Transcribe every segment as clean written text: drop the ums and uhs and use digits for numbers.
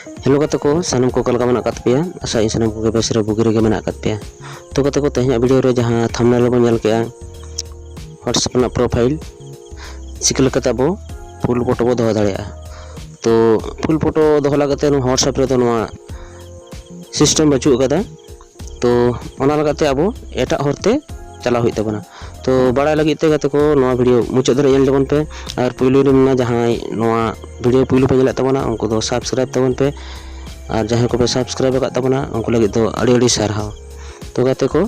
Hello गाते को सानम को कलका मेना कात पेया आशा इन सानम को बेसरे बुगी रेगे मेना कात पेया तो गाते को तेहना वीडियो रे जहां थंबनेल बन नेल केया व्हाट्सएप ना प्रोफाइल चिकल कते बो फुल फोटो बो दोहो दाड़ेया। तो फुल फोटो दोहो लागते व्हाट्सएप रे तो नोआ सिस्टम बचु कदा तो ओना लगाते अब एटा हरते चला हुई तबना। तो बड़ा लगी ते गाते को नोआ वीडियो मुचाद धरे नेल तबन पे और पुइलु रे ना जहां नोआ वीडियो पुइलु पे नेल तबना उनको दो सब्सक्राइब तबन पे और जहां को पे सब्सक्राइब का तबना उनको लगी तो अड़ी सारहाव। तो गाते को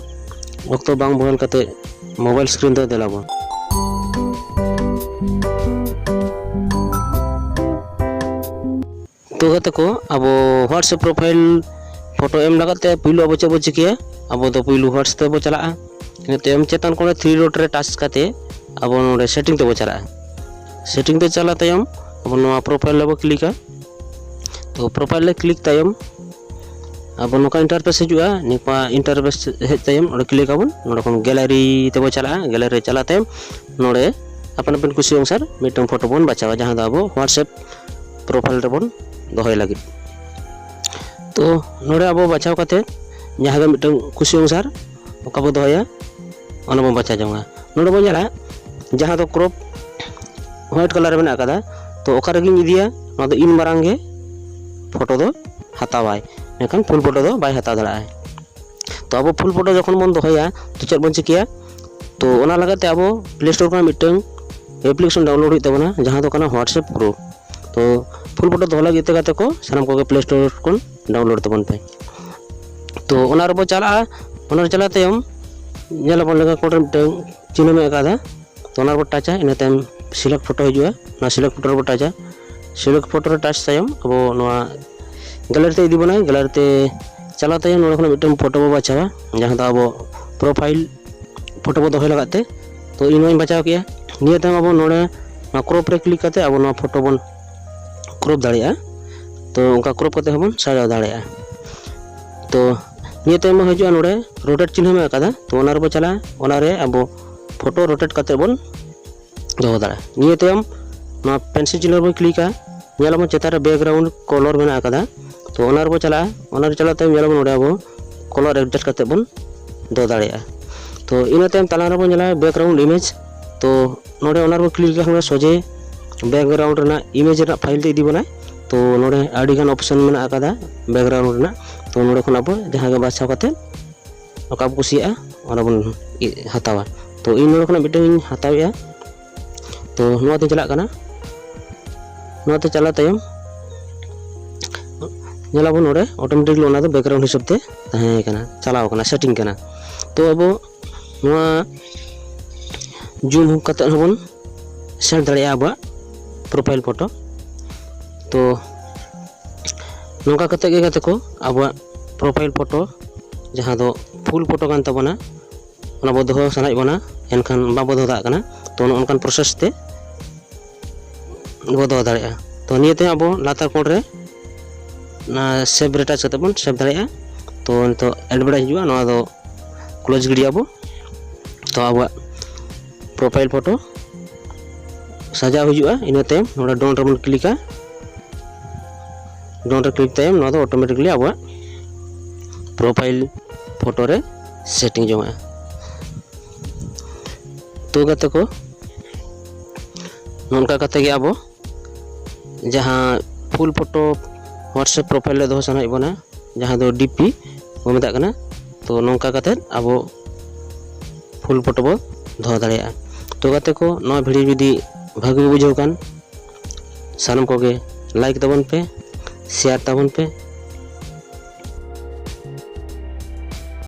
वक्त बांग बहल कते मोबाइल स्क्रीन दो देलाबो। तो गाते को अब व्हाट्सएप प्रोफाइल फोटो एम लगाते पुइलु अब चेबो चिकिया अब तो पुइलु व्हाट्सएप ते बो चला तेम चेतन को 3 डॉट रे टच करते अब नोडे सेटिंग ते बो चला। सेटिंग ते चला तयम अब नोआ प्रोफाइल ले बो क्लिका। तो प्रोफाइल ले क्लिक तयम अब नोका इंटरफेस हिजुआ निपा इंटरफेस हेज तयम ओडे क्लिक आबन नोडे कोन गैलरी ते बो चला। गैलरी चला तयम नोडे अपन अपन खुशी अनुसार मिटम फोटो बन बचावा जहां दा अब व्हाट्सएप प्रोफाइल रे बन दोहय लागि। तो नोडे अब बचाव करते जहां मिटम खुशी अनुसार ओका बो दोहया ओना बो बचा जाऊंगा। नोडे बो जला जहां दो क्रॉप व्हाइट कलर में आकादा तो ओका रेगिन इदिया ना दो इन मारांगे फोटो दो हतावाय नेखान फुल फोटो दो बाय हता दड़ा। तो अब फुल फोटो जखन बन दोहया तो चेक बन चिकिया तो ओना लगाते अब प्ले स्टोर का मिटन एप्लीकेशन डाउनलोड हुई तबना जहां दो कना व्हाट्सएप प्रो। तो फुल फोटो दोहला गीते गाते को सानम को प्ले स्टोर कोन डाउनलोड तबन पे। तो ओना रे बो चला ओना रे चलाते हम नेला बन लगा कोटर मिटन चिन्ह में आकादा तो ओना रे बो टचा इन टाइम सिलेक्ट फोटो हिजुआ ना सिलेक्ट फोटो रे बो टचा। सिलेक्ट फोटो रे टच तयम अब नोआ गैलरी ते इदी बनाय गैलरी ते चला तयम नोडे खन मिटन फोटो बो बचावा जहां दा अब प्रोफाइल फोटो बो दोहय लगाते। तो इन वन बचाव किया निया तयम अब नोडे ना क्रॉप रे क्लिक करते अब ना फोटो बन क्रॉप दाड़िया। तो उनका क्रॉप करते हबन साजा दाड़िया। तो निया तयम हिजुआ नोडे रोटेट चिन्ह में आकादा तो ओना रे बो चला ओना रे अब फोटो रोटेट करते बन दोहो दाड़ा। निया तयम ना पेंसिल चिन्ह बो क्लिका नेलाबो चेता रे बैकग्राउंड कलर में आकादा तो ओना रे बो चला ओना रे चला तयम नेलाबो नोडे अब कलर एडजस्ट करते बन दो दाड़िया। तो इन तयम तला रे बो नेला बैकग्राउंड इमेज तो नोडे ओना रे बो क्लिक करना सोजे बैकग्राउंड रे इमेज रे फाइल ते इदी बनाय। तो नोडे आडी गान ऑप्शन में आकादा बैकग्राउंड रे तो नोडे खन अब जहां के बाछाव करते ओका कुसिया ओना बन हतावा। तो इन नोडे खन मिटन हताविया तो नोआ ते चला कना नोआ ते चला तयम नेलाबो नोडे ऑटोमेटिकली ओना दो बैकग्राउंड हिसाब ते ताहे कना चलाव कना सेटिंग कना। तो अब नोआ जूम करते हबन सेट दाड़िया अब प्रोफाइल फोटो। तो नोका कते गे गाते को अब प्रोफाइल फोटो जहां दो फुल फोटो कान तबना ओना बो दोहो सनाय बना एनखान बा बो दोहो दा कना तो ओनकान प्रोसेस ते बो दोहो दाड़िया। तो नियते अब लातार कोड रे ना सेव रे टच करते बन सेव दाड़िया। तो तो एडवर्टाइज हिजुआ नोआ दो क्लोज गिडियाबो। तो अब प्रोफाइल फोटो सजाव हिजुआ इन तयम नोडे डोन रे बन क्लिका डोन रे क्लिक तयम नोआ दो ऑटोमेटिकली अब प्रोफाइल फोटो रे सेटिंग जोंगा। तो गाते को नोनका कते गे अब जहां फुल फोटो व्हाट्सएप प्रोफाइल ले दोहो सनाय बना जहां दो डीपी बो मेता कना। तो नोनका कते अब फुल फोटो बो दोहो दाड़िया। तो गाते को नोआ वीडियो जुदी भागी बुझाव कान सानम को गे लाइक तबन पे शेयर तबन पे